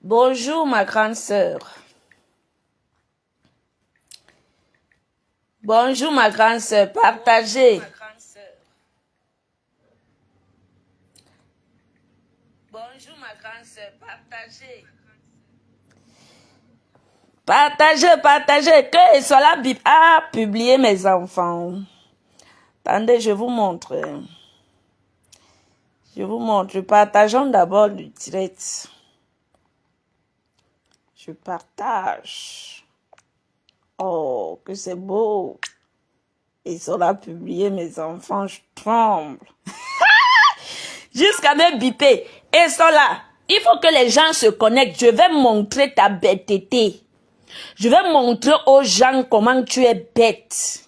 Bonjour ma grande sœur. Bonjour ma grande sœur. Partagez. Bonjour ma grande sœur. Partagez. Partagez. Que cela a publié mes enfants. Attendez, je vous montre. Partageons d'abord le direct. Je partage. Oh, que c'est beau. Et cela a publié mes enfants, je tremble. Jusqu'à me biper. Et cela, il faut que les gens se connectent. Je vais montrer ta bêteté. Je vais montrer aux gens comment tu es bête.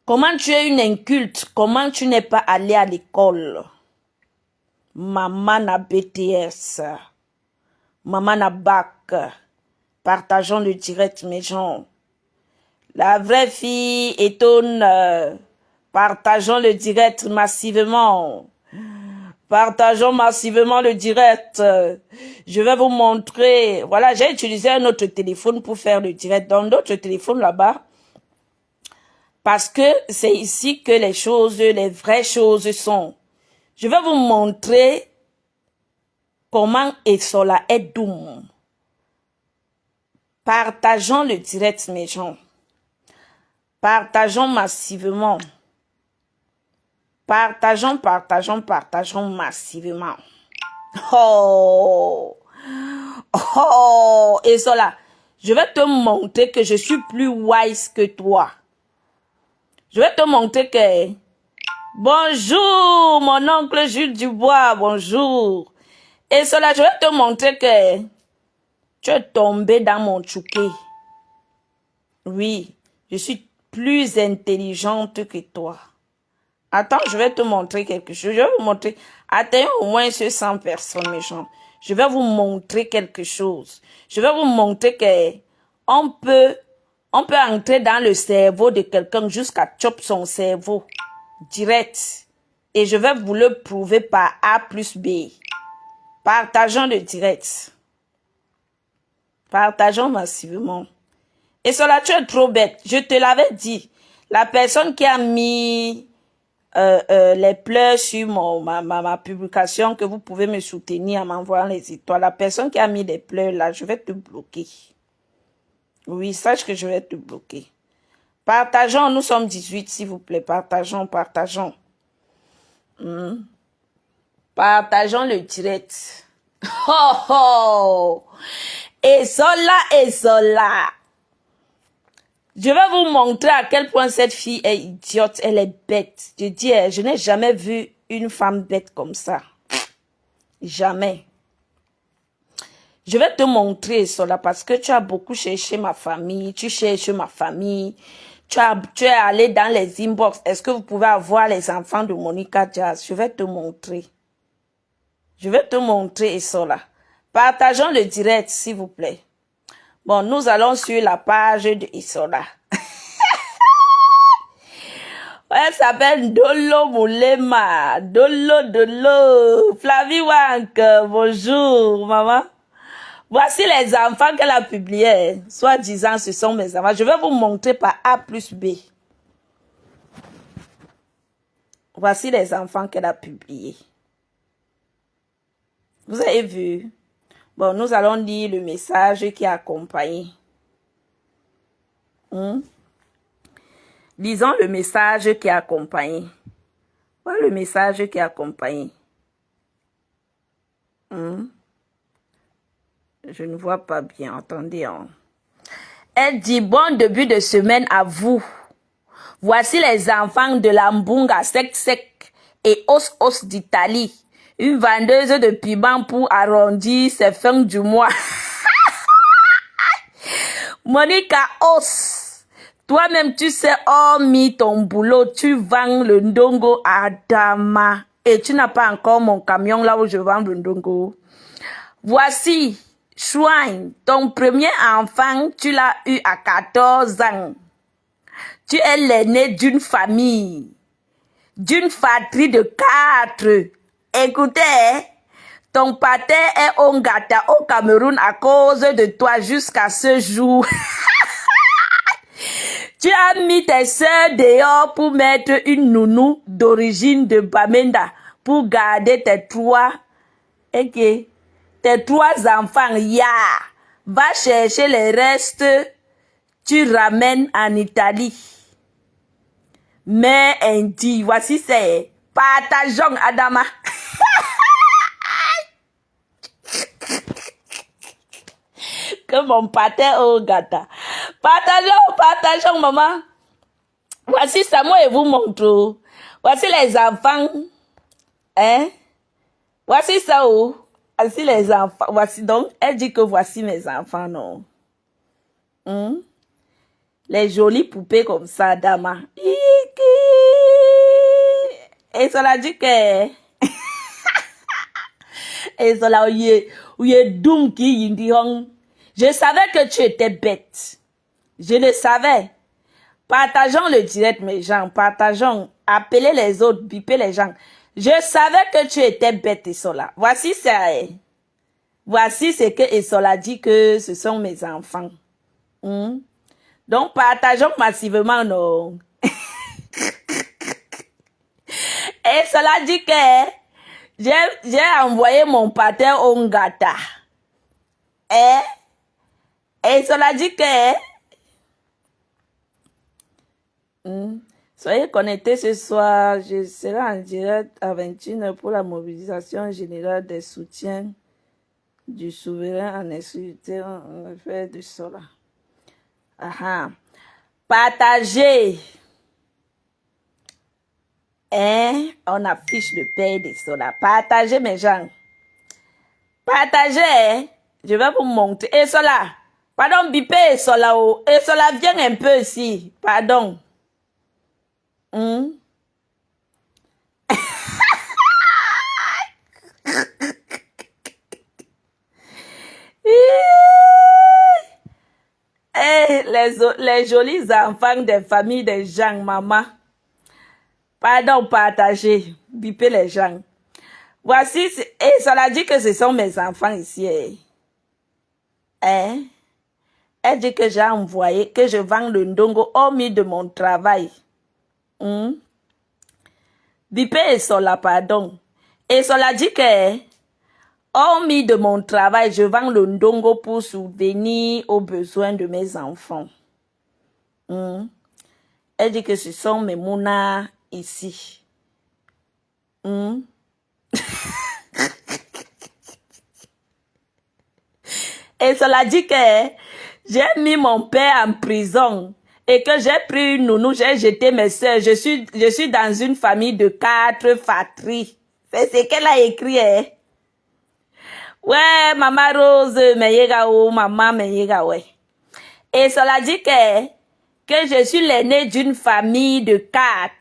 Comment tu es une inculte. Comment tu n'es pas allé à l'école. Maman n'a BTS. Maman n'a bac. Partageons le direct, mes gens. La vraie fille étonne. Partageons le direct massivement. Partageons massivement le direct. Je vais vous montrer. Voilà, j'ai utilisé un autre téléphone pour faire le direct. Dans d'autres téléphones là-bas. Parce que c'est ici que les choses, les vraies choses sont. Je vais vous montrer comment cela est doux. Partageons le direct, mes gens. Partageons massivement. Partageons massivement. Oh! Et cela, je vais te montrer que je suis plus wise que toi. Je vais te montrer que... Bonjour, mon oncle Jules Dubois, bonjour. Et cela, je vais te montrer que tu es tombé dans mon tchouké. Oui, je suis plus intelligente que toi. Attends, je vais te montrer quelque chose. Je vais vous montrer. Atteignons au moins ce 100 personnes, mes gens. Je vais vous montrer quelque chose. Je vais vous montrer que on peut entrer dans le cerveau de quelqu'un jusqu'à chop son cerveau. Direct. Et je vais vous le prouver par A plus B. Partageons le direct. Partageons massivement. Et cela, tu es trop bête. Je te l'avais dit. La personne qui a mis les pleurs sur ma publication, que vous pouvez me soutenir en m'envoyant les étoiles. La personne qui a mis les pleurs là, je vais te bloquer. Oui, sache que je vais te bloquer. Partageons, nous sommes 18, s'il vous plaît. Partageons. Partageons le direct. Oh, oh. Et cela. Je vais vous montrer à quel point cette fille est idiote, elle est bête. Je dis, je n'ai jamais vu une femme bête comme ça. Jamais. Je vais te montrer cela parce que tu as beaucoup cherché ma famille, tu cherches ma famille, tu es allé dans les inbox. Est-ce que vous pouvez avoir les enfants de Monica Jazz? Je vais te montrer. Je vais te montrer cela. Partageons le direct, s'il vous plaît. Bon, nous allons sur la page de Isola. Elle s'appelle Dolo Moulema. Dolo. Flavie Wank, bonjour, maman. Voici les enfants qu'elle a publiés. Soit disant, ce sont mes enfants. Je vais vous montrer par A plus B. Voici les enfants qu'elle a publiés. Vous avez vu? Bon, nous allons lire le message qui a accompagné. Lisons le message qui a accompagné. Voilà le message qui a accompagné. Je ne vois pas bien. Attendez. Elle dit, bon début de semaine à vous. Voici les enfants de la Mbunga sec et os d'Italie. Une vendeuse de piment pour arrondir ses fins du mois. Monica Os, toi-même tu sais, hormis ton boulot, tu vends le ndongo à Dama. Et tu n'as pas encore mon camion là où je vends le ndongo. Voici, Chouin, ton premier enfant, tu l'as eu à 14 ans. Tu es l'aîné d'une famille, d'une fratrie de 4. Écoutez, Ton pâté est Ongata au Cameroun à cause de toi jusqu'à ce jour. Tu as mis tes sœurs dehors pour mettre une nounou d'origine de Bamenda pour garder tes trois enfants. Ya, va chercher les restes, tu ramènes en Italie. Mais Indi, voici c'est partageons Adama. Que mon pâté au gata. Partageons, maman. Voici ça, moi et vous montre. Voici les enfants. Hein? Voici ça, oh. Voici les enfants. Voici donc, elle dit que voici mes enfants, non? Les jolies poupées comme ça, Dama. Et cela dit que... Et cela, doum qui yindi hong. Je savais que tu étais bête. Je le savais. Partageons le direct, mes gens. Partageons. Appelez les autres. Bipez les gens. Je savais que tu étais bête, Esola. Voici ça. Voici ce que Esola dit que ce sont mes enfants. Donc, partageons massivement, non. Esola dit que j'ai envoyé mon pâté au Ngata. Et cela dit que soyez connectés ce soir. Je serai en direct à 21h pour la mobilisation générale des soutiens du souverain en insulté en fait de cela. Partagez. On affiche le paix de cela. Partagez, mes gens. Partagez. Je vais vous montrer. Et cela. Pardon, bipé et cela. Et cela vient un peu ici. Pardon. Les jolis enfants des familles des gens, maman. Pardon, partagez. Bipez les gens. Voici, et cela dit que ce sont mes enfants ici. Elle dit que j'ai envoyé, que je vends le ndongo hormis de mon travail. Bipé et cela, pardon. Et cela dit que, hormis de mon travail, je vends le ndongo pour subvenir aux besoins de mes enfants. Elle dit que ce sont mes mounas ici. Et cela dit que j'ai mis mon père en prison et que j'ai pris une nounou, j'ai jeté mes soeurs. Je suis dans une famille de 4 fratries. C'est ce qu'elle a écrit. Ouais, maman Rose, maman Meyega, ouais. Et cela dit que je suis l'aîné d'une famille de 4.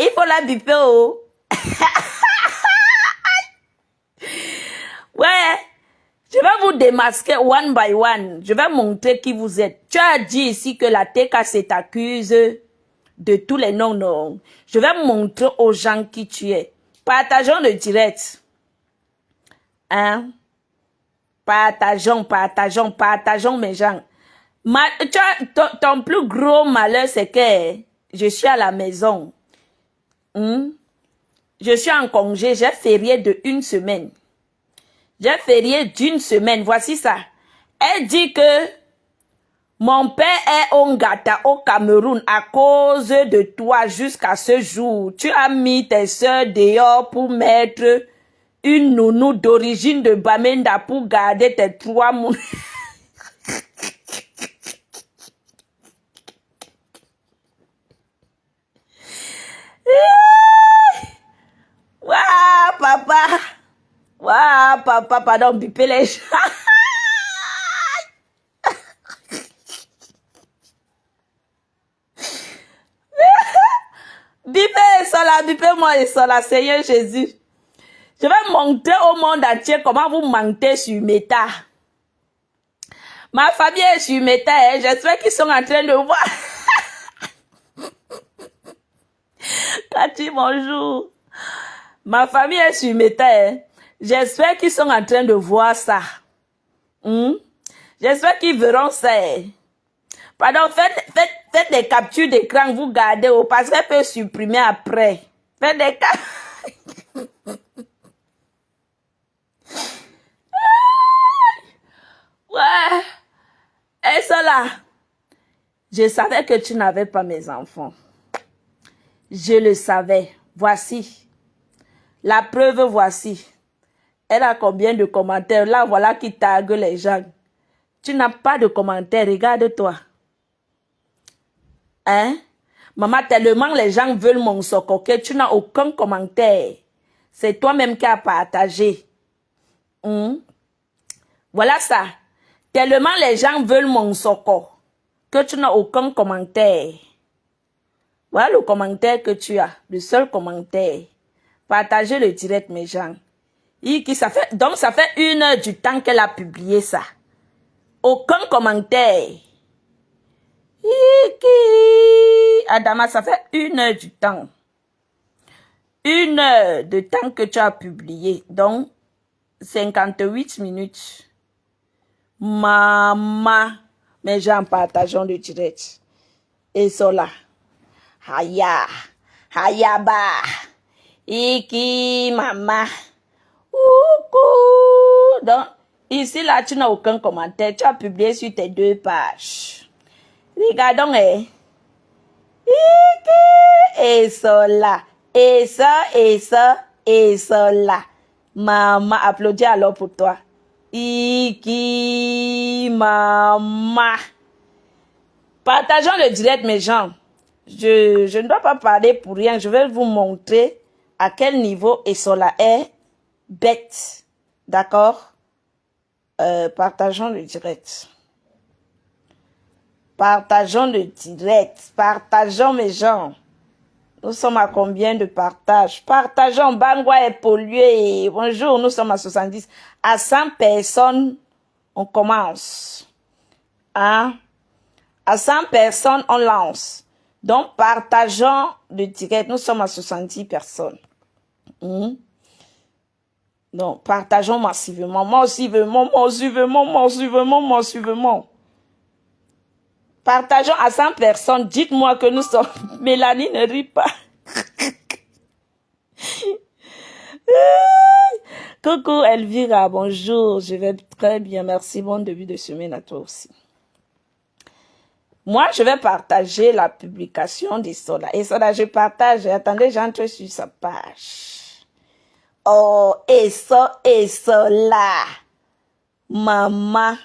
Il faut la biper, oh. Ouais, je vais vous démasquer one by one. Je vais montrer qui vous êtes. Tu as dit ici que la TKC t'accuse de tous les noms, non. Je vais montrer aux gens qui tu es. Partageons le direct. Partageons, mes gens. Ton plus gros malheur, c'est que je suis à la maison. Je suis en congé, j'ai férié de 1 semaine. J'ai férié d'1 semaine, voici ça. Elle dit que mon père est Ongata au Cameroun à cause de toi jusqu'à ce jour. Tu as mis tes soeurs dehors pour mettre une nounou d'origine de Bamenda pour garder tes 3 mouns. Waouh, papa. Waouh, papa, pardon, bipez les gens. Bipez-moi et cela, Seigneur Jésus. Je vais montrer au monde entier comment vous mentez sur Meta. Ma famille est sur Meta, j'espère qu'ils sont en train de voir. Cathy, bonjour. Ma famille est sur Meta. Hein. J'espère qu'ils sont en train de voir ça. J'espère qu'ils verront ça. Pardon, faites des captures d'écran, vous gardez, parce qu'elle peut supprimer après. Faites des captures. Ouais. Et cela, je savais que tu n'avais pas mes enfants. Je le savais. Voici. La preuve, voici. Elle a combien de commentaires? Là, voilà qui tague les gens. Tu n'as pas de commentaires. Regarde-toi. Hein? Maman, tellement les gens veulent mon soko que tu n'as aucun commentaire. C'est toi-même qui as partagé. Voilà ça. Tellement les gens veulent mon soko que tu n'as aucun commentaire. Voilà le commentaire que tu as. Le seul commentaire. Partagez le direct, mes gens. Donc, ça fait 1 heure du temps qu'elle a publié ça. Aucun commentaire. Adama, ça fait 1 heure du temps. 1 heure de temps que tu as publié. Donc, 58 minutes. Maman, mes gens, partageons le direct. Et cela. Haya. Hayaba. Iki, maman. Oukou. Donc, ici, là, tu n'as aucun commentaire. Tu as publié sur tes 2 pages. Regardons, Et cela. Et ça, et ça, et cela. Maman, applaudis alors pour toi. Iki, maman. Partageons le direct, mes gens. Je ne dois pas parler pour rien. Je vais vous montrer à quel niveau Esola est bête. D'accord? Partageons le direct. Partageons le direct. Partageons, mes gens. Nous sommes à combien de partages? Partageons. Bangwa est pollué. Bonjour, nous sommes à 70. À 100 personnes, on commence. Hein? À 100 personnes, on lance. Donc, partageons le direct. Nous sommes à 70 personnes. Donc, partageons massivement. Massivement. Partageons à 100 personnes. Dites-moi que nous sommes... Mélanie ne rit pas. Coucou Elvira, bonjour. Je vais très bien. Merci. Bon début de semaine à toi aussi. Moi, je vais partager la publication d'Esola. Esola, je partage. Attendez, j'entre sur sa page. Oh, Esola. Maman.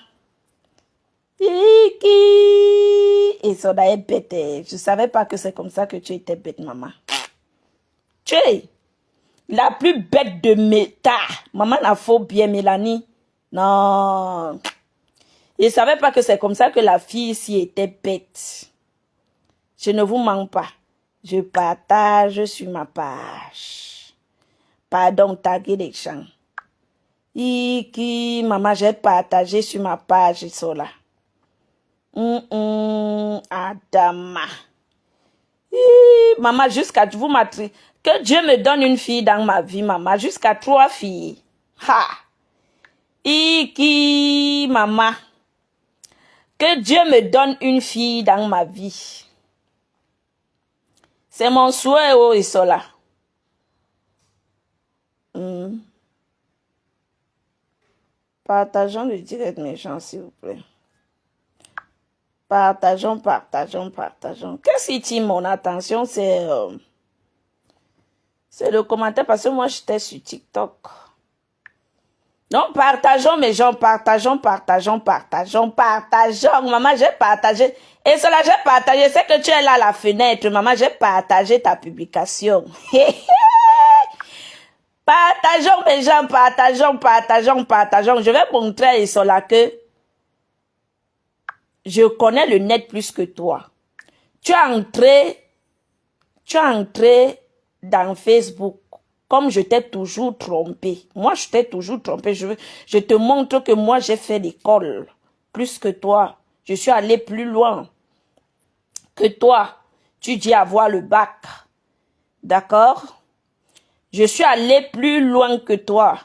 Esola est bête. Je ne savais pas que c'est comme ça que tu étais bête, maman. Tu es la plus bête de Meta. Maman n'a faux bien, Mélanie. Non. Je ne savais pas que c'est comme ça que la fille ici était bête. Je ne vous mens pas. Je partage sur ma page. Pardon, taguer les gens. Maman, j'ai partagé sur ma page, Sola. Adama. Maman, jusqu'à vous m'attriez. Que Dieu me donne une fille dans ma vie, maman. Jusqu'à 3 filles. Ha. Maman. Que Dieu me donne une fille dans ma vie. C'est mon souhait, oh, Isola. Partageons le direct, mes gens, s'il vous plaît. Partageons. Qu'est-ce qui tient mon attention, c'est le commentaire, parce que moi, j'étais sur TikTok. Donc, partageons, mes gens, partageons. Maman, j'ai partagé. Et cela, j'ai partagé. C'est que tu es là à la fenêtre. Maman, j'ai partagé ta publication. Partageons, mes gens, partageons. Je vais montrer à Isola que je connais le net plus que toi. Tu es entré dans Facebook. Comme je t'ai toujours trompé. Moi, je t'ai toujours trompé. Je te montre que moi, j'ai fait l'école. Plus que toi. Je suis allé plus loin que toi. Tu dis avoir le bac. D'accord? Je suis allé plus loin que toi.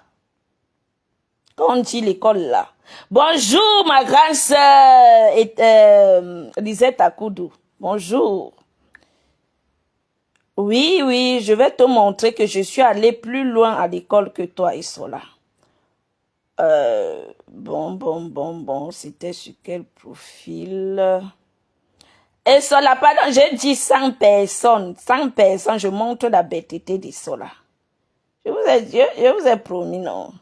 Quand on dit l'école là. Bonjour ma grande sœur Lisette Akoudou. Bonjour. Oui, oui, je vais te montrer que je suis allé plus loin à l'école que toi, Isola. Bon, c'était sur quel profil? Isola, pardon, j'ai dit 100 personnes. 100 personnes, je montre la bêteté d'Isola. Je vous ai promis, non?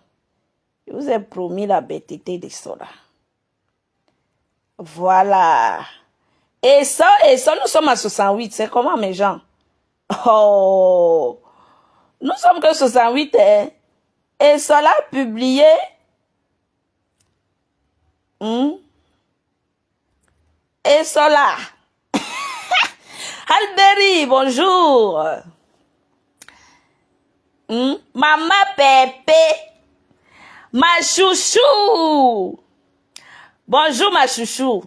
Je vous ai promis la bêteté d'Isola. Voilà. Et ça, nous sommes à 68. C'est comment, mes gens? Oh! Nous sommes que 68, hein? Et cela publié. Et cela. Alberi, bonjour. Maman Pépé. Ma chouchou. Bonjour, ma chouchou.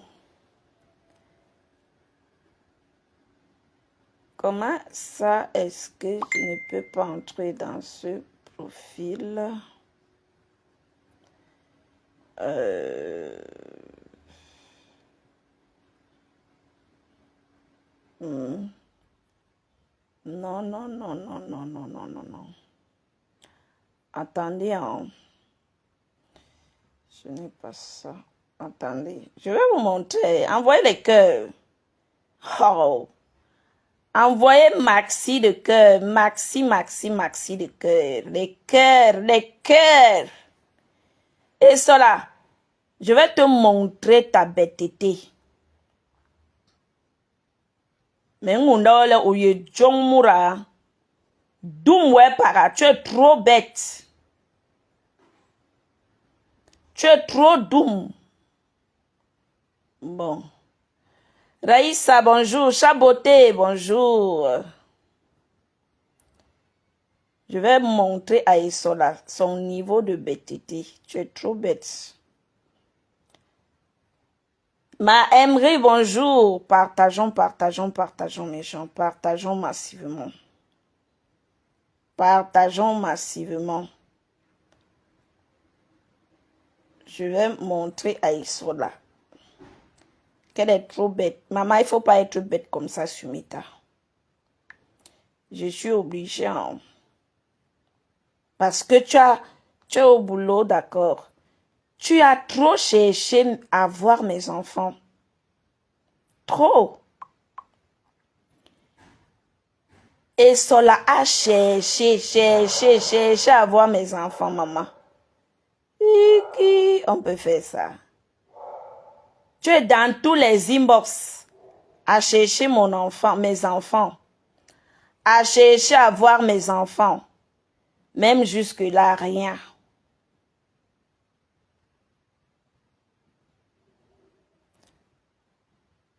Comment ça, est-ce que je ne peux pas entrer dans ce profil? Non. Attendez, hein. Ce n'est pas ça. Attendez, je vais vous montrer. Envoyez les cœurs. Oh. Envoyez maxi de cœur. Maxi de cœur. Les cœurs. Et cela, je vais te montrer ta bêteté. Mais on a là où il John Moura. Doum ouais para, tu es trop bête. Tu es trop doum. Bon. Raïssa, bonjour. Chaboté, bonjour. Je vais montrer à Isola son niveau de bêteté. Tu es trop bête. Ma Emery, bonjour. Partageons, mes gens. Partageons massivement. Je vais montrer à Isola qu'elle est trop bête. Maman, il ne faut pas être bête comme ça, Sumita. Je suis obligée. Hein. Parce que tu es au boulot, d'accord. Tu as trop cherché à voir mes enfants. Trop. Et cela a cherché à voir mes enfants, maman. On peut faire ça. Tu es dans tous les inbox à chercher mes enfants. À chercher à voir mes enfants. Même jusque-là, rien.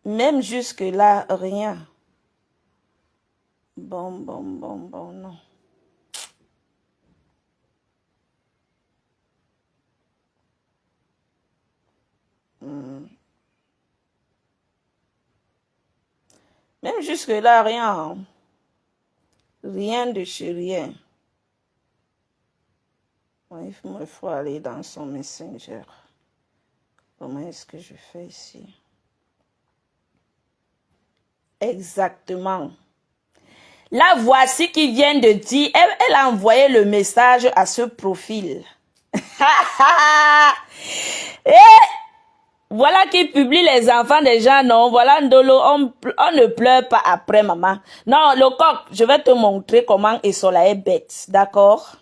Même jusque-là, rien. Bon, non. Même jusque-là, rien. Rien de chez rien. Il faut aller dans son Messenger. Comment est-ce que je fais ici? Exactement. La voici qui vient de dire, elle a envoyé le message à ce profil. Et voilà qui publie les enfants des gens, non, voilà Ndolo, on ne pleure pas après maman. Non, le coq, je vais te montrer comment Isola est bête, d'accord?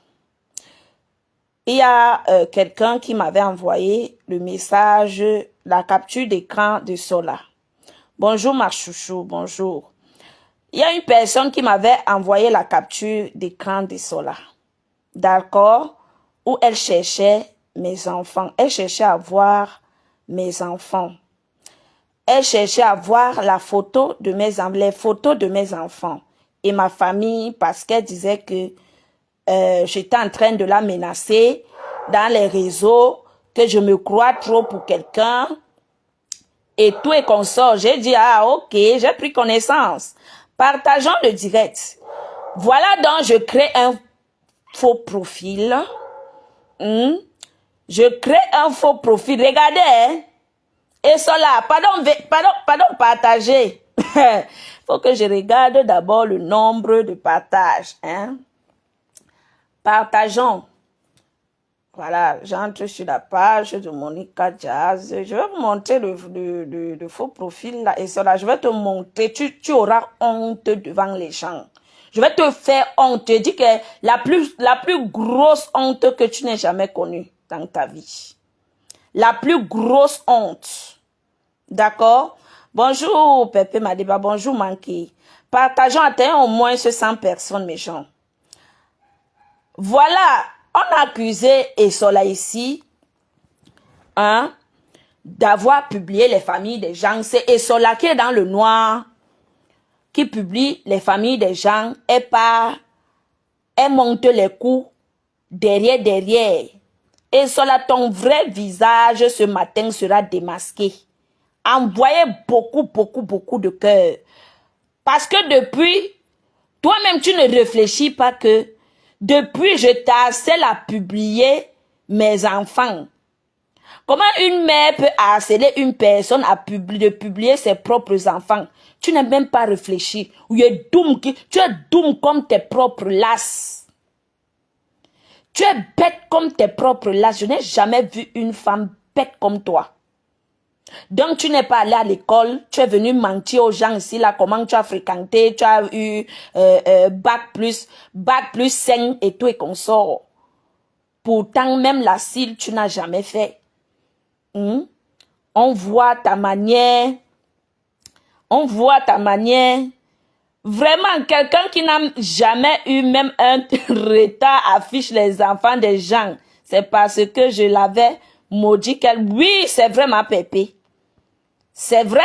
Il y a quelqu'un qui m'avait envoyé le message, la capture d'écran de Sola. Bonjour ma chouchou, bonjour. Il y a une personne qui m'avait envoyé la capture d'écran de Sola. D'accord? Où elle cherchait mes enfants. Elle cherchait à voir mes enfants. Elle cherchait à voir les photos de mes enfants et ma famille parce qu'elle disait que j'étais en train de la menacer dans les réseaux, que je me crois trop pour quelqu'un et tout est consort. J'ai dit, ah ok, j'ai pris connaissance. Partageons le direct. Voilà donc je crée faux profil. Je crée un faux profil. Regardez, hein. Et cela, pardon, partager. Il faut que je regarde d'abord le nombre de partages. Hein. Partageons. Voilà, j'entre sur la page de Monica Jazz. Je vais vous montrer le faux profil là. Et cela, je vais te montrer. Tu auras honte devant les gens. Je vais te faire honte. Je dis que la plus grosse honte que tu n'aies jamais connue dans ta vie. La plus grosse honte. D'accord? Bonjour, Pepe Madiba. Bonjour, Manki. Partageons, atteignons au moins 100 personnes, mes gens. Voilà, on a accusé Esola ici, hein, d'avoir publié les familles des gens. C'est Esola qui est dans le noir, qui publie les familles des gens et elle monte les coups derrière. Esola, ton vrai visage ce matin sera démasqué. Envoyez beaucoup de cœur. Parce que depuis, toi-même tu ne réfléchis pas que depuis je t'harcèle à publier mes enfants. Comment une mère peut harceler une personne à publier ses propres enfants? Tu n'as même pas réfléchi. Tu es doum comme tes propres lasses. Tu es bête comme tes propres lasses. Je n'ai jamais vu une femme bête comme toi. Donc, tu n'es pas allé à l'école, tu es venu mentir aux gens ici, là, comment tu as fréquenté, tu as eu bac plus 5 et tout et qu'on sort. Pourtant, même la cile, tu n'as jamais fait. On voit ta manière. Vraiment, quelqu'un qui n'a jamais eu même un retard affiche les enfants des gens. C'est parce que je l'avais maudit qu'elle... Oui, c'est vrai, ma pépé. C'est vrai.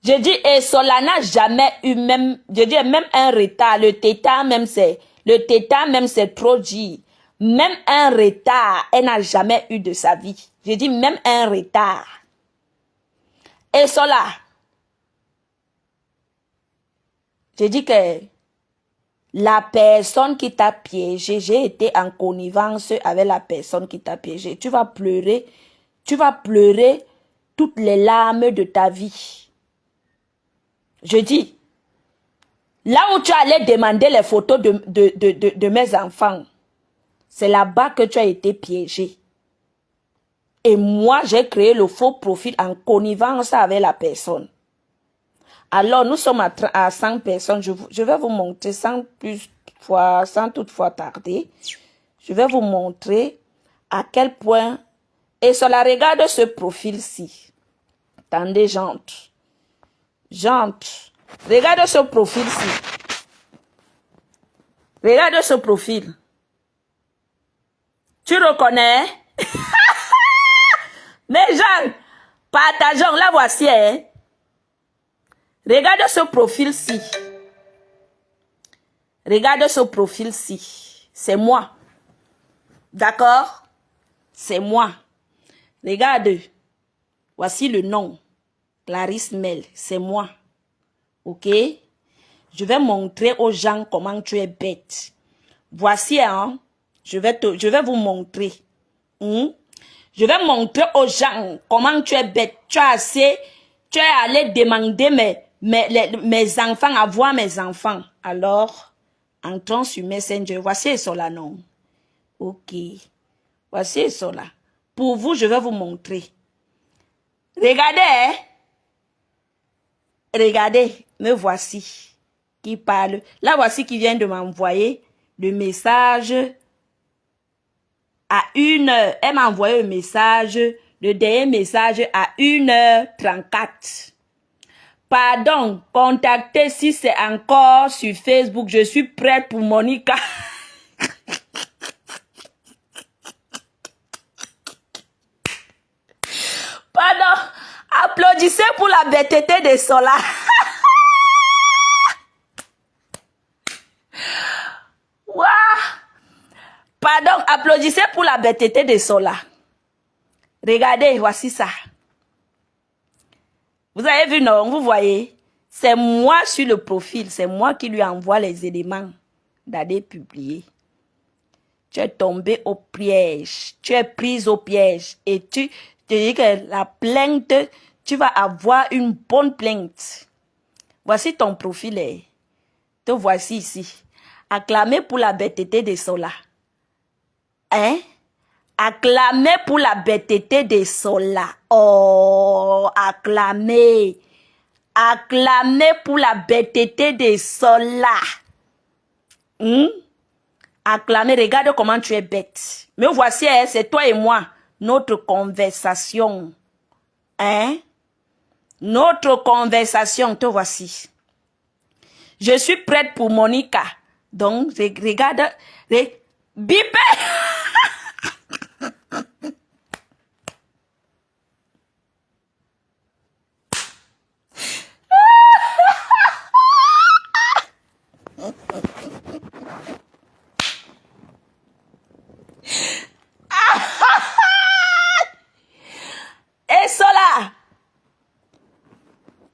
Je dis, et Sola n'a jamais eu même, je dis même un retard. Le tétard même c'est trop dit. Même un retard, elle n'a jamais eu de sa vie. Je dis même un retard. Et Sola, je dis que la personne qui t'a piégé, j'ai été en connivence avec la personne qui t'a piégé. Tu vas pleurer toutes les larmes de ta vie. Je dis, là où tu allais demander les photos de mes enfants, c'est là-bas que tu as été piégé. Et moi, j'ai créé le faux profil en connivence avec la personne. Alors, nous sommes à 100 personnes. Je vais vous montrer sans toutefois tarder. Je vais vous montrer à quel point... Et cela regarde ce profil-ci. Attendez, j'entre. Regarde ce profil-ci. Regarde ce profil. Tu reconnais? Mes gens, partageons. La voici, hein? Regarde ce profil-ci. Regarde ce profil-ci. C'est moi. D'accord? C'est moi. Regarde. Voici le nom. Clarisse Mel. C'est moi. Ok? Je vais montrer aux gens comment tu es bête. Voici, hein? Je vais vous montrer. Je vais montrer aux gens comment tu es bête. Tu es allé demander mes enfants, à voir mes enfants. Alors, entrons sur Messenger. Voici cela, non? Ok. Voici cela. Pour vous, je vais vous montrer. Regardez, hein? Regardez, me voici qui parle. Là, voici qui vient de m'envoyer le message à 1h. Elle m'a envoyé un message, le dernier message à 1h34. Pardon, contactez si c'est encore sur Facebook. Je suis prête pour Monica. Pardon, applaudissez pour la bêteté de Sola. Wow. Pardon, applaudissez pour la bêteté de Sola. Regardez, voici ça. Vous avez vu, non? Vous voyez? C'est moi sur le profil. C'est moi qui lui envoie les éléments. d'aller publier. Tu es tombé au piège. Tu es prise au piège. Et tu te dis que la plainte, tu vas avoir une bonne plainte. Voici ton profil. Te voici ici. Acclamé pour la bêteté de Sola. Hein? Acclamé pour la bêteté de Sola. Oh, acclamé. Acclamé pour la bêteté de Sola. Acclamé, regarde comment tu es bête. Mais voici, c'est toi et moi, notre conversation. Hein? Notre conversation, te voici. Je suis prête pour Monica. Donc, regarde, bipé. Et cela,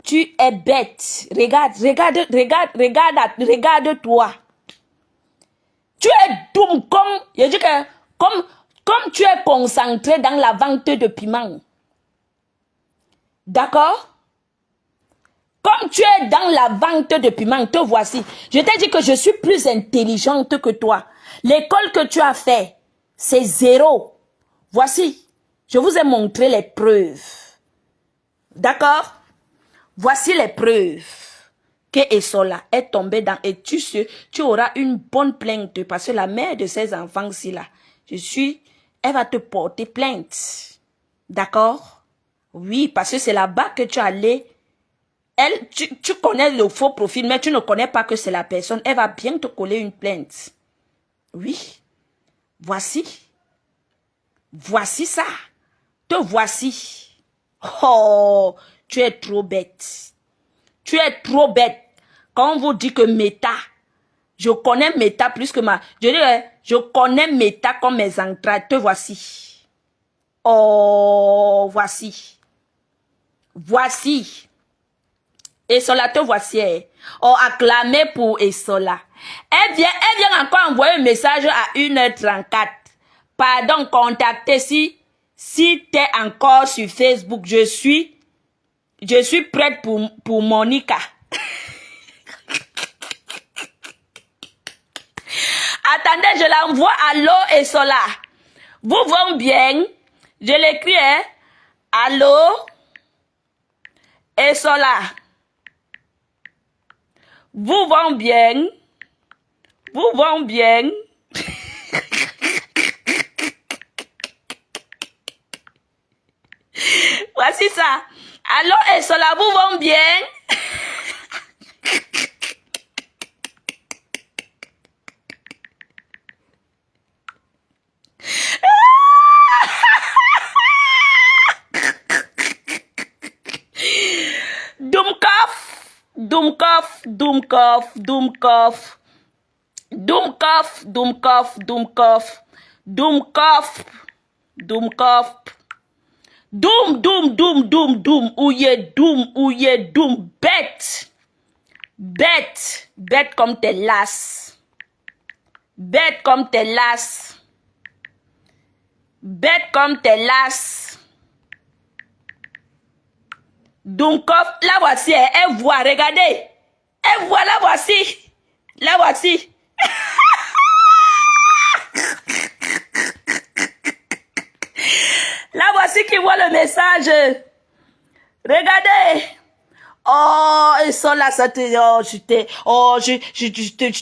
tu es bête. Regarde-toi. Tu es doux comme, je dis que, comme tu es concentré dans la vente de piment. D'accord? Comme tu es dans la vente de piment, te voici. Je t'ai dit que je suis plus intelligente que toi. L'école que tu as fait, c'est 0. Voici, je vous ai montré les preuves. D'accord? Voici les preuves que Esola est tombée dans. Et tu auras une bonne plainte parce que la mère de ces enfants-ci là, elle va te porter plainte. D'accord? Oui, parce que c'est là-bas que tu es allé. Tu connais le faux profil, mais tu ne connais pas que c'est la personne. Elle va bien te coller une plainte. Oui. Voici. Voici ça. Te voici. Oh, tu es trop bête. Tu es trop bête. Quand on vous dit que Meta, je connais Meta plus que je connais Meta comme mes entrailles. Te voici. Oh, voici. Voici. Esola, te voici. Oh, acclamé pour Esola. Elle vient encore envoyer un message à 1h34. Pardon, contactez si t'es encore sur Facebook. Je suis prête pour Monica. Attendez, je l'envoie. Allô, Esola. Vous vont bien? Je l'écris, hein? Allô? Esola. Vous vont bien? Vous vont bien? Voici ça. Allô, Esola, vous vont bien? Doomkoff, Doomkoff, Doomkoff, Doomkoff, Doomkoff, Doomkoff, Doomkoff, Doomkoff, Doom, Doom, Doom, Doom, Doom, ouye, Doom, bête, bête, bête comme tes lasses, bête comme tes lasses, bête comme tes lasses. Doomkoff, la voici, elle voit, regardez. Elle voit, la voici. La voici. La voici qui voit le message. Regardez. Oh, ils sont là, ça te, je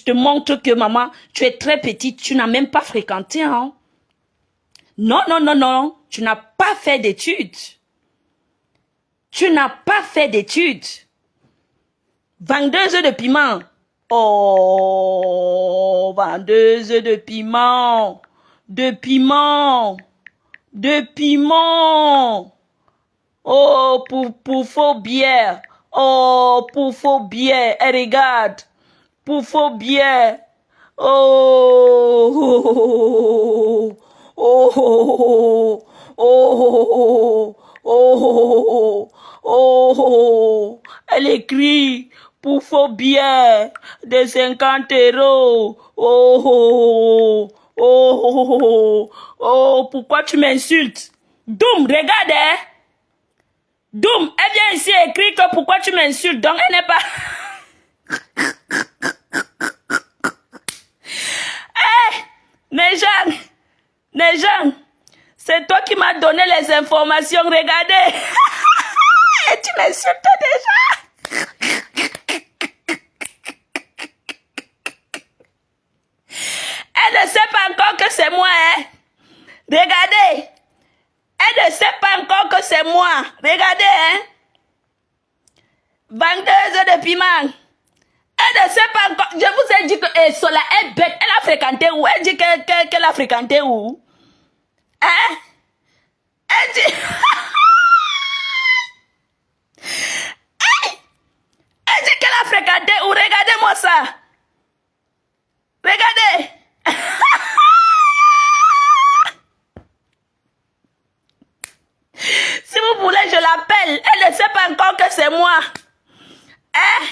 te montre que maman, tu es très petite, tu n'as même pas fréquenté, hein. Non, tu n'as pas fait d'études. Tu n'as pas fait d'études. Vendeuse de piment. Oh, vendeuse de piment. De piment. Oh, pour faux bière. Oh, pour faux bière. Et regarde. Pour faux bière. Oh. Oh, elle écrit pour faux billets de 50 euros. Oh, pourquoi tu m'insultes? Doum, regarde, hein. Doum, elle vient ici écrire que pourquoi tu m'insultes, donc elle n'est pas... Nejan, c'est toi qui m'as donné les informations, regardez. Et tu m'insultes déjà. Elle ne sait pas encore que c'est moi, hein. Regardez. Elle ne sait pas encore que c'est moi. Regardez, hein. Vendeuse de piment. Elle ne sait pas encore. Je vous ai dit que Sola est bête. Elle a fréquenté où? Elle dit qu'elle a fréquenté où? Hein? Elle dit... Elle dit qu'elle a fréquenté où? Regardez-moi ça. Regardez. Si vous voulez, je l'appelle. Elle ne sait pas encore que c'est moi. Hein?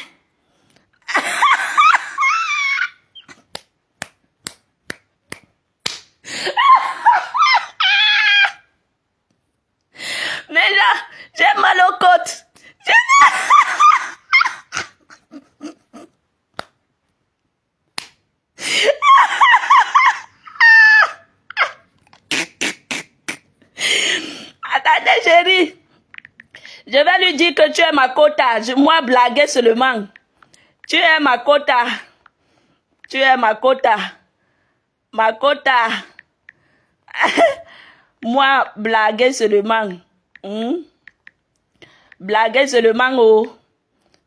Mais là, j'ai mal aux côtes. Attendez, chérie. Je vais lui dire que tu es ma quota. Moi, blaguer seulement. Tu es ma quota. Tu es ma quota. Ma quota. Moi, blaguer seulement. Blaguer seulement, oh.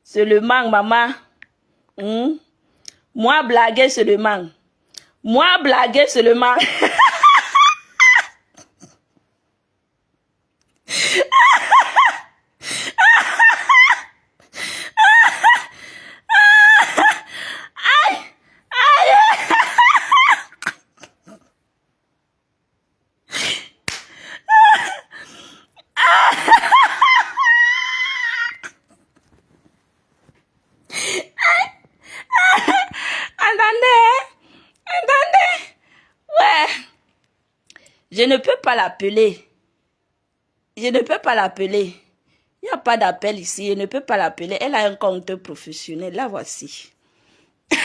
Seulement, maman. Moi, blaguer seulement. Moi, blaguer seulement. Attendez. Ouais. Je ne peux pas l'appeler. Je ne peux pas l'appeler. Il n'y a pas d'appel ici. Je ne peux pas l'appeler. Elle a un compte professionnel. La voici. Hey!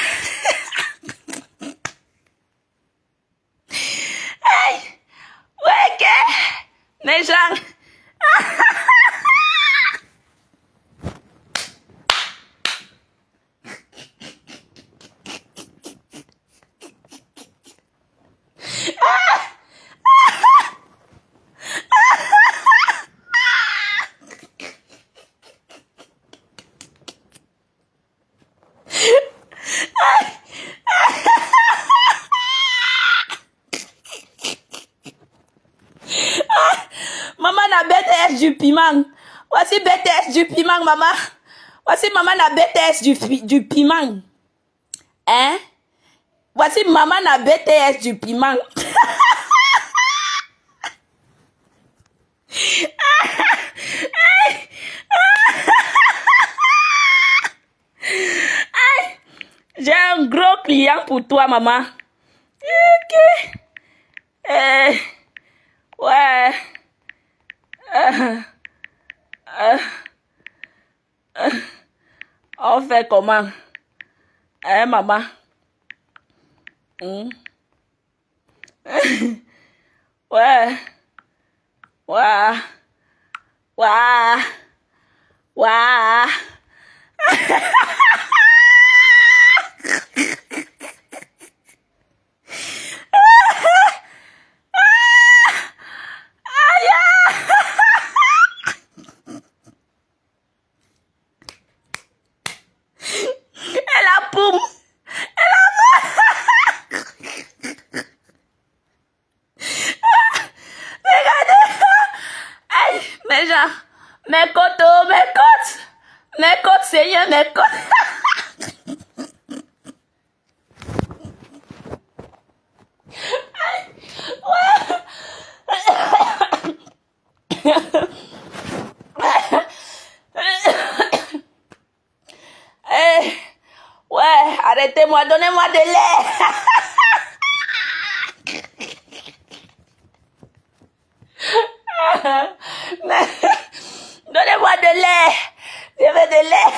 Ouais, que? Les gens. Maman a BTS du piment. Voici BTS du piment, maman. Voici maman a BTS du piment. Hein? Voici maman a BTS du piment. J'ai un gros client pour toi, maman. Ok. Ouais. On fait comment? Hein, maman? Ouais. Ouais. Ouais. Ouais. Elle a poum. Regardez. Aïe, mes gens. Mes côtes, oh, mes côtes. Mes côtes, Seigneur, mes côtes. arrêtez-moi, donnez-moi de lait. Donnez-moi de lait. Je veux de lait.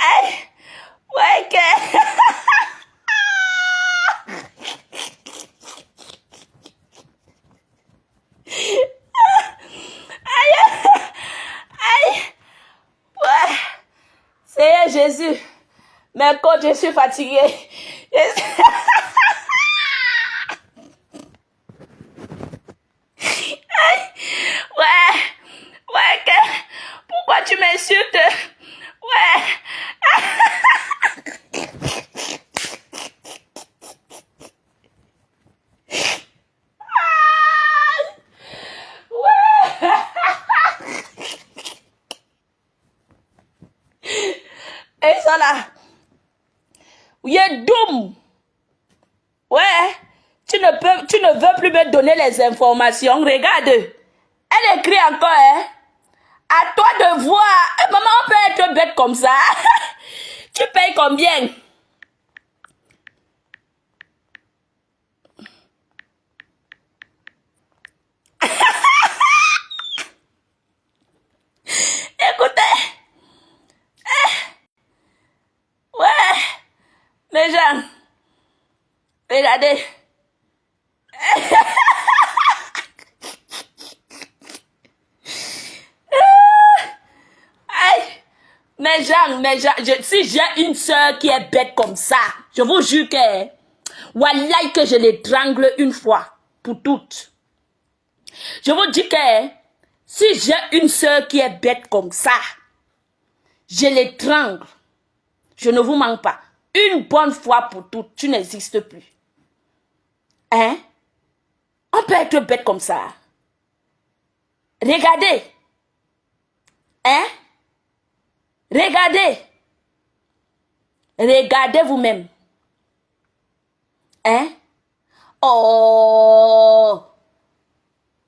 Aïe. Ouais que... Aïe. Ouais. Seigneur Jésus. Mais quand je suis fatiguée. Ouais. Ouais que... Pourquoi tu m'insultes? Ouais. Et ça là. Oui, doum. Ouais. Tu ne veux plus me donner les informations. Regarde. Elle écrit encore, hein. À toi de voir. Eh, maman, on peut être bête comme ça. Tu payes combien? Écoutez. Ouais. Les gens. Regardez. Aïe. Mes gens, si j'ai une soeur qui est bête comme ça, je vous jure que, wallahi que je l'étrangle une fois pour toutes. Je vous dis que, si j'ai une soeur qui est bête comme ça, je l'étrangle. Je ne vous manque pas. Une bonne fois pour toutes, tu n'existes plus. Hein? On peut être bête comme ça. Regardez. Hein? Regardez. Regardez vous-même. Hein? Oh.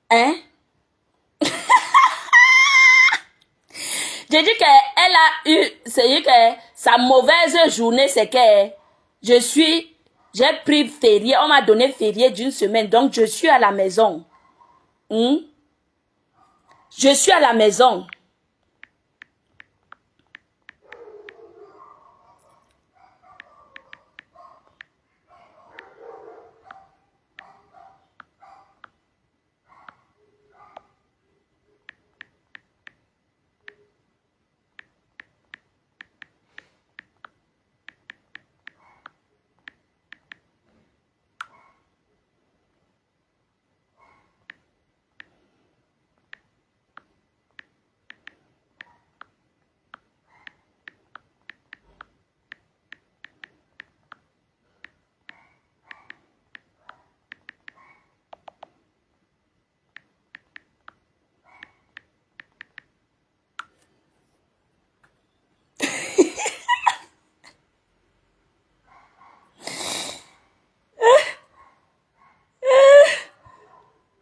Hein? J'ai dit qu'elle a eu, c'est que sa mauvaise journée, c'est que j'ai pris férié, on m'a donné férié d'une semaine, donc je suis à la maison. Je suis à la maison.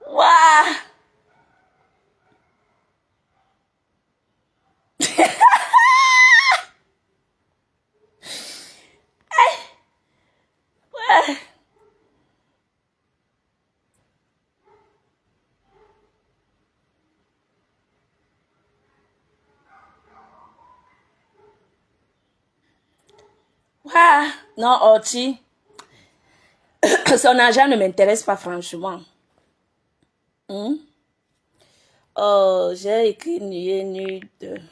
Waouh! Ouais. Waouh! Non, Oti. Son argent ne m'intéresse pas, franchement. Oh, j'ai écrit nuit nude.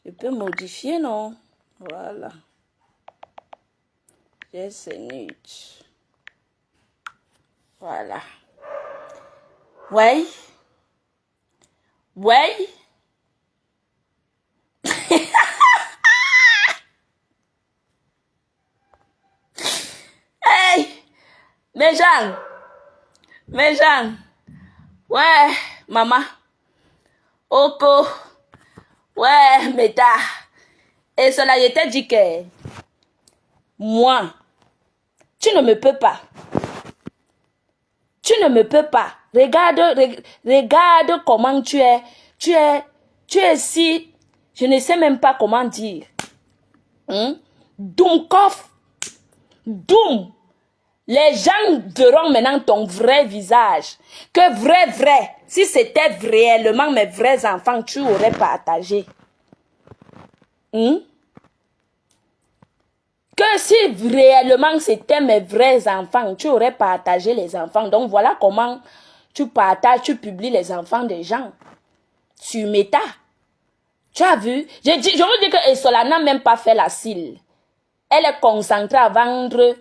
Je peux modifier, non? Voilà. J'ai nude. Voilà. Ouais. Ouais. Hey! Mes gens. Mes gens. Ouais, maman. Oko. Ouais, Meta. Et cela, je t'ai dit que moi, tu ne me peux pas. Tu ne me peux pas. Regarde comment tu es. Tu es si... Je ne sais même pas comment dire. Doumkov. Doum. Les gens verront maintenant ton vrai visage. Que vrai. Si c'était réellement mes vrais enfants, tu aurais partagé. Que si réellement c'était mes vrais enfants, tu aurais partagé les enfants. Donc voilà comment tu partages, tu publies les enfants des gens. Sur Meta. Tu as vu? Je veux dire que Esola n'a même pas fait la cile. Elle est concentrée à vendre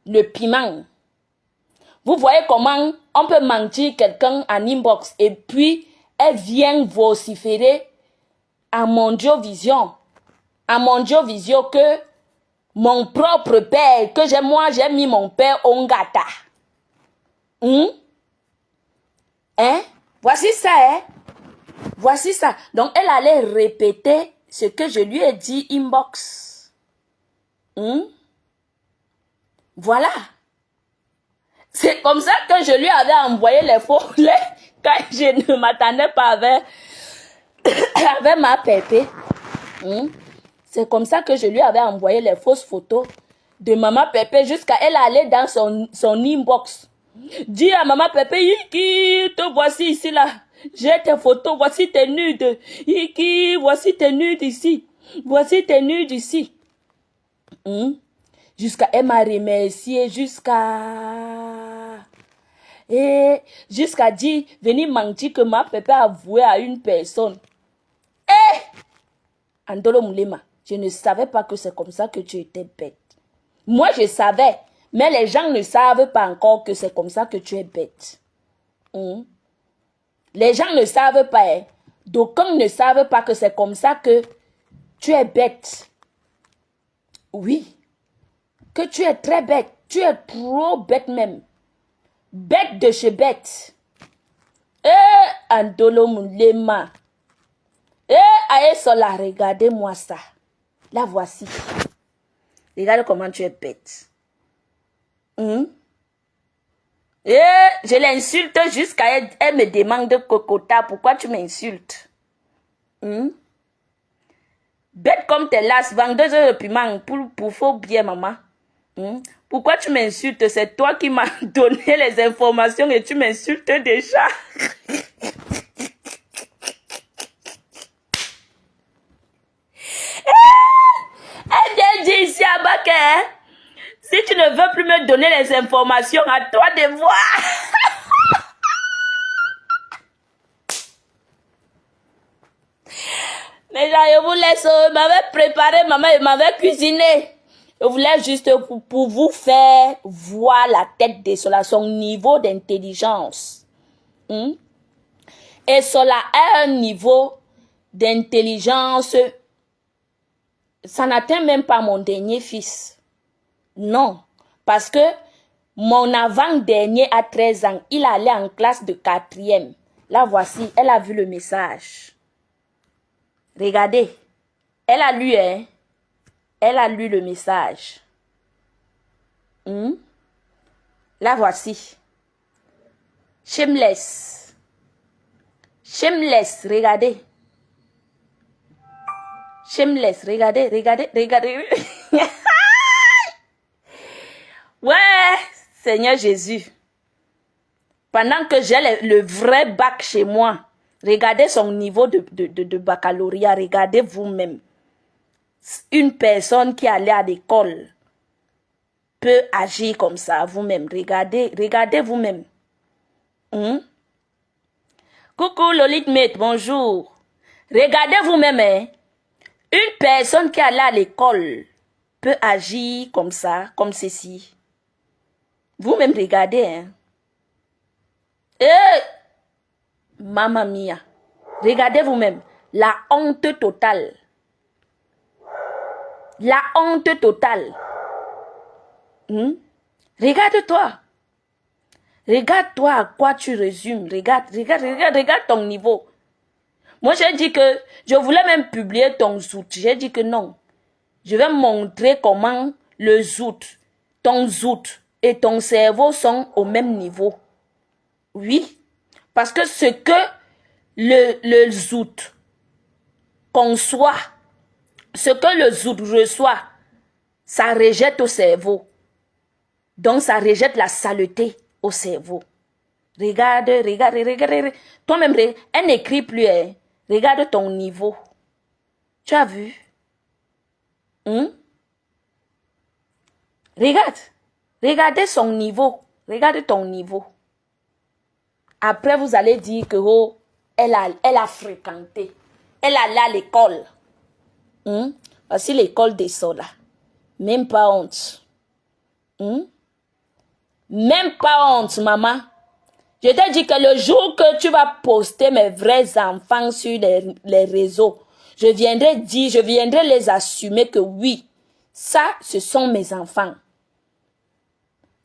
le piment. Vous voyez comment on peut mentir quelqu'un en inbox et puis elle vient vociférer à Mondiovision. À Mondiovision que mon propre père, que j'ai mis mon père au ngata. Voici ça, Voici ça. Donc, elle allait répéter ce que je lui ai dit inbox. Voilà. C'est comme ça que je lui avais envoyé les photos quand je ne m'attendais pas avec ma pépé. C'est comme ça que je lui avais envoyé les fausses photos de maman Pépé jusqu'à elle aller dans son inbox. Dis à maman Pépé, Iki, te voici ici là. J'ai tes photos, voici tes nudes. Iki, voici tes nudes ici. Voici tes nudes ici. Jusqu'à elle m'a remercié jusqu'à dire, venir mentir que ma Pépé a avoué à une personne. Andolo Moulema, je ne savais pas que c'est comme ça que tu étais bête. Moi, je savais, mais les gens ne savent pas encore que c'est comme ça que tu es bête. Les gens ne savent pas, d'aucuns ne savent pas que c'est comme ça que tu es bête. Oui, que tu es très bête. Tu es trop bête même. Bête de chez bête. Andolo Moulema. Aesola, regardez-moi ça. La voici. Regarde comment tu es bête. Je l'insulte jusqu'à elle me demande Cocota, pourquoi tu m'insultes? Bête comme tes lasses, vendeuse de piment, pour faux bien, maman. Pourquoi tu m'insultes? C'est toi qui m'as donné les informations et tu m'insultes déjà. Elle vient dire ici à Baké, si tu ne veux plus me donner les informations, à toi de voir. Mais là, je vous laisse, m'avait préparé, maman, elle m'avait cuisiné. Je voulais juste pour vous faire voir la tête de cela, son niveau d'intelligence. Et cela a un niveau d'intelligence. Ça n'atteint même pas mon dernier fils. Non. Parce que mon avant-dernier à 13 ans, il allait en classe de 4e. Là, voici, elle a vu le message. Regardez. Elle a lu, Elle a lu le message. Là, voici. Shameless. Shameless, regardez. Shameless, regardez. Ouais, Seigneur Jésus. Pendant que j'ai le vrai bac chez moi, regardez son niveau de baccalauréat, regardez vous-même. Une personne qui allait à l'école peut agir comme ça vous-même. Regardez vous-même. Coucou Lolitmate, bonjour. Regardez vous-même. Une personne qui allait à l'école peut agir comme ça, comme ceci. Vous-même regardez. Mamma mia. Regardez vous-même. La honte totale. La honte totale. Regarde-toi. Regarde-toi à quoi tu résumes. Regarde ton niveau. Moi, j'ai dit que je voulais même publier ton zout. J'ai dit que non. Je vais montrer comment le zout, ton zout et ton cerveau sont au même niveau. Oui. Parce que ce que le zout conçoit, ce que le zout reçoit, ça rejette au cerveau. Donc, ça rejette la saleté au cerveau. Regarde, regarde, regarde, regarde. Toi-même, elle n'écrit plus. Hein. Regarde ton niveau. Tu as vu? Regarde. Regardez son niveau. Regarde ton niveau. Après, vous allez dire que oh, elle a fréquenté. Elle allait à l'école. Voici l'école des sols. Même pas honte. Même pas honte, maman. Je t'ai dit que le jour que tu vas poster mes vrais enfants sur les réseaux, je viendrai les assumer que oui, ça, ce sont mes enfants.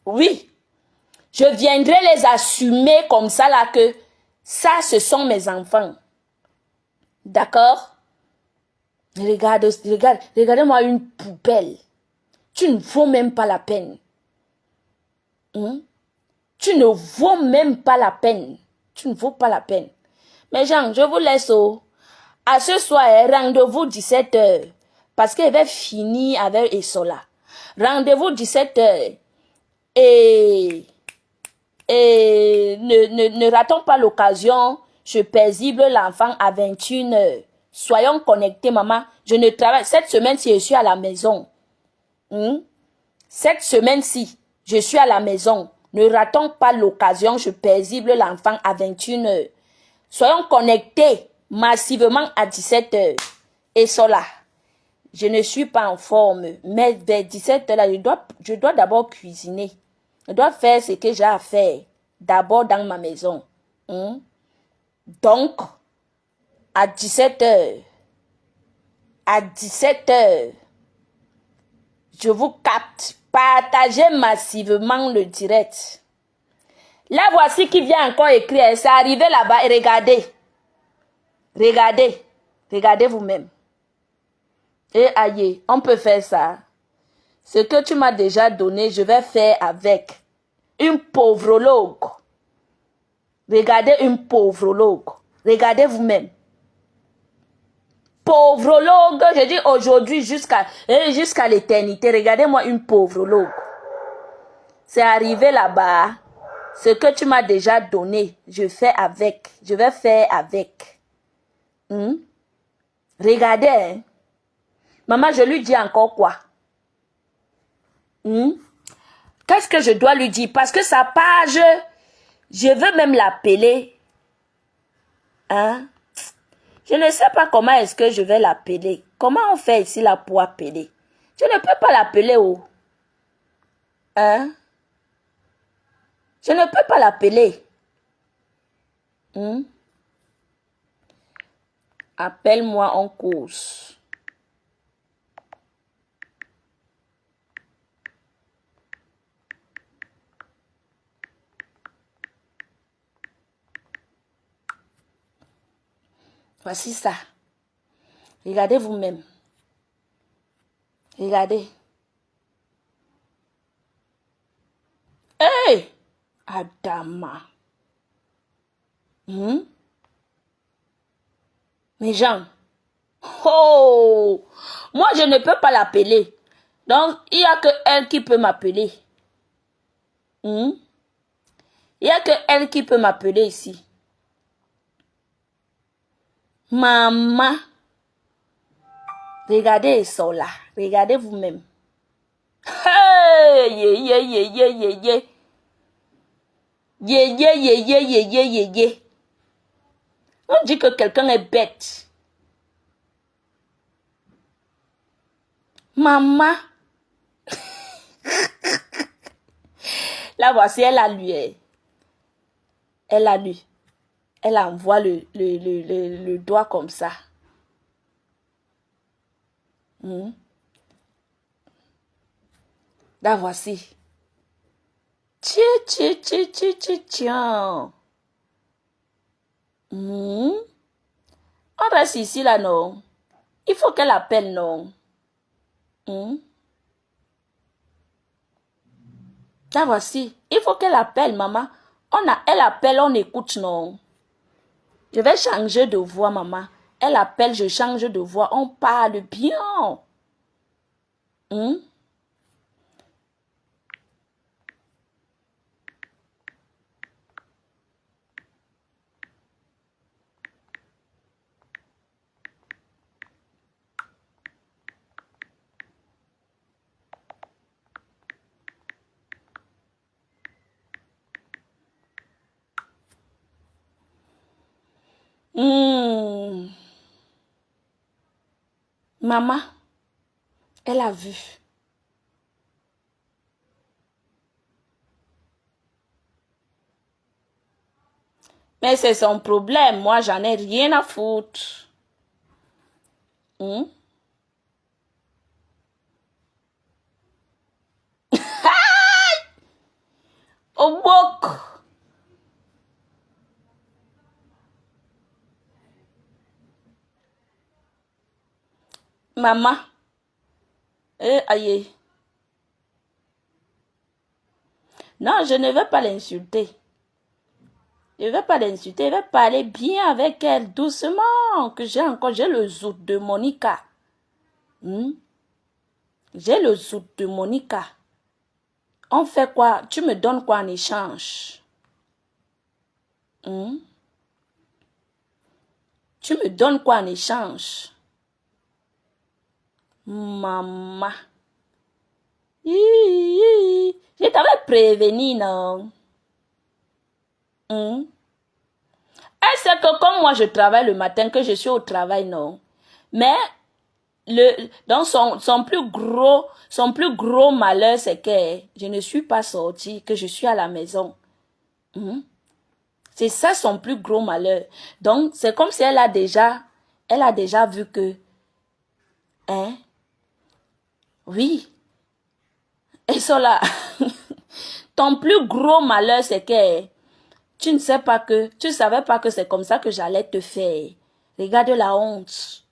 Oui, je viendrai les assumer comme ça là que ça, ce sont mes enfants. D'accord? Regardez-moi une poubelle. Tu ne vaux même pas la peine. Tu ne vaux même pas la peine. Tu ne vaux pas la peine. Mais Jean, je vous laisse à ce soir, rendez-vous 17h. Parce qu'elle va finir avec Esola. Rendez-vous 17h. Et ne ratons pas l'occasion. Je paisible l'enfant à 21h. Soyons connectés, maman. Je ne travaille. Cette semaine-ci, je suis à la maison. Cette semaine-ci, je suis à la maison. Ne ratons pas l'occasion. Je paisible l'enfant à 21h. Soyons connectés massivement à 17h. Et cela, je ne suis pas en forme. Mais vers 17h, là, je dois d'abord cuisiner. Je dois faire ce que j'ai à faire. D'abord dans ma maison. Donc, à 17h, je vous capte. Partagez massivement le direct. Là, voici qui vient encore écrire. C'est arrivé là-bas et regardez. Regardez. Regardez vous-même. Et aïe, on peut faire ça. Ce que tu m'as déjà donné, je vais faire avec une pauvrologue. Regardez une pauvrologue. Regardez vous-même. Pauvrologue, je dis aujourd'hui jusqu'à l'éternité. Regardez-moi une pauvrologue. C'est arrivé là-bas. Ce que tu m'as déjà donné, je fais avec. Je vais faire avec. Regardez. Hein. Maman, je lui dis encore quoi? Qu'est-ce que je dois lui dire? Parce que sa page, je veux même l'appeler. Hein? Je ne sais pas comment est-ce que je vais l'appeler. Comment on fait ici là pour appeler? Je ne peux pas l'appeler où? Hein? Je ne peux pas l'appeler. Appelle-moi en cause. Voici ça. Regardez vous-même. Regardez. Hey! Adama. Mes gens. Oh! Moi, je ne peux pas l'appeler. Donc, il n'y a que elle qui peut m'appeler. Il n'y a que elle qui peut m'appeler ici. Maman. Regardez ça là. Regardez vous-même. Hey! Yeah, yeah, yeah, yeah, yeah, yeah. Yeah, yeah, yeah, yeah, yeah, yeah, yeah, yeah. On dit que quelqu'un est bête. Maman. Là, voici, elle a lu. Elle a lu. Elle envoie le doigt comme ça. Là, voici. Tiens. On reste ici, là, non? Il faut qu'elle appelle, non? Là, voici. Il faut qu'elle appelle, maman. Elle appelle, on écoute, non. Je vais changer de voix, maman. Elle appelle, je change de voix. On parle bien. Hmm? Hmm. Maman, elle a vu. Mais c'est son problème. Moi, j'en ai rien à foutre. Hmm? Au bok. Maman. Aïe. Non, je ne veux pas l'insulter. Je ne vais pas l'insulter. Je vais parler bien avec elle, doucement. Que j'ai le zout de Monica. Hmm? J'ai le zout de Monica. On fait quoi? Tu me donnes quoi en échange? Hmm? Tu me donnes quoi en échange? Maman. Je t'avais prévenu, non? Hmm? Elle sait que comme moi je travaille le matin, que je suis au travail, non? Mais donc son plus gros malheur, c'est que je ne suis pas sortie, que je suis à la maison. Hmm? C'est ça son plus gros malheur. Donc, c'est comme si elle a déjà vu que, hein, oui, et cela, ton plus gros malheur, c'est que tu savais pas que c'est comme ça que j'allais te faire. Regarde la honte.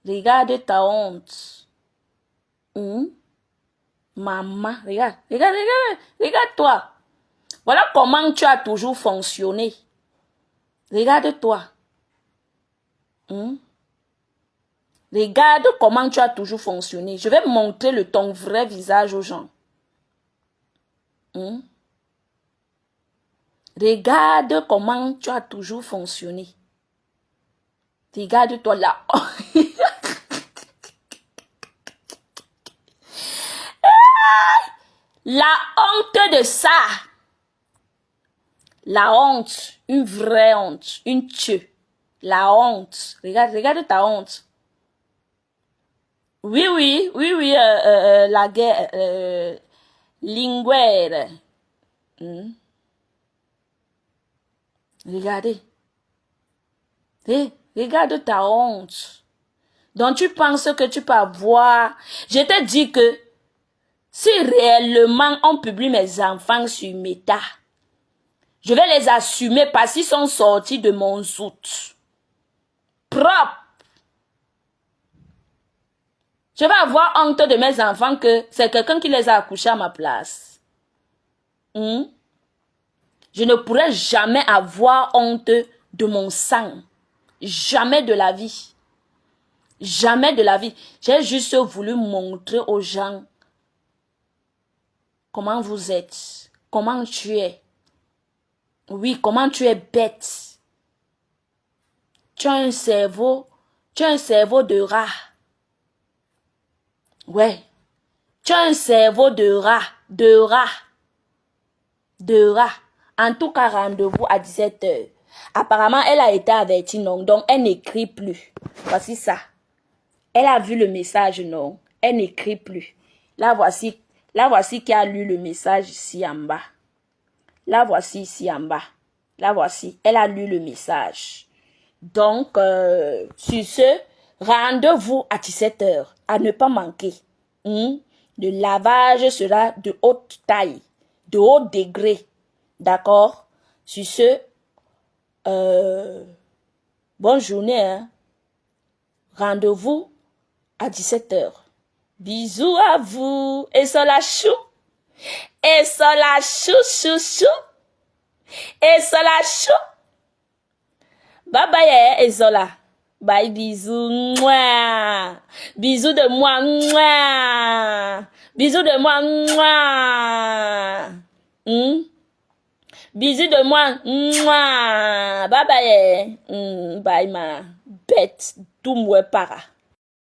Regarde ta honte. Hmm? Maman, regarde-toi. Voilà comment tu as toujours fonctionné. Regarde-toi. Hmm? Regarde comment tu as toujours fonctionné. Je vais montrer ton vrai visage aux gens. Hmm? Regarde comment tu as toujours fonctionné. Regarde-toi là. La honte de ça. La honte. Une vraie honte. Une tue. La honte. Regarde ta honte. Oui, la guerre. Linguère. Hmm? Regardez. Regarde ta honte. Donc tu penses que tu peux avoir. Je te dis que si réellement on publie mes enfants sur Meta, je vais les assumer parce qu'ils sont sortis de mon zout. Propre. Je vais avoir honte de mes enfants que c'est quelqu'un qui les a accouchés à ma place. Hmm? Je ne pourrai jamais avoir honte de mon sang. Jamais de la vie. Jamais de la vie. J'ai juste voulu montrer aux gens comment vous êtes. Comment tu es. Oui, comment tu es bête. Tu as un cerveau de rat. Ouais. Tu as un cerveau de rat. En tout cas, rendez-vous à 17h. Apparemment, elle a été avertie, non. Donc, elle n'écrit plus. Voici ça. Elle a vu le message, non. Elle n'écrit plus. Là, voici qui a lu le message ici en bas. Là, voici ici en bas. Là, voici. Elle a lu le message. Donc, sur ce, rendez-vous à 17h. À ne pas manquer. Le lavage sera de haute taille. De haut degré. D'accord? Sur ce, bonne journée. Hein? Rendez-vous à 17h. Bisous à vous. Et ça la chou. Et ça la chou, chou, chou. Et Sola chaud. Bye bye, et Sola. Bye, bisous. Mouah. Bisous de moi. Mouah. Bisous de moi. Mouah. Bisous de moi. Mouah. Bye bye. Bye ma bête. Tout mouais para.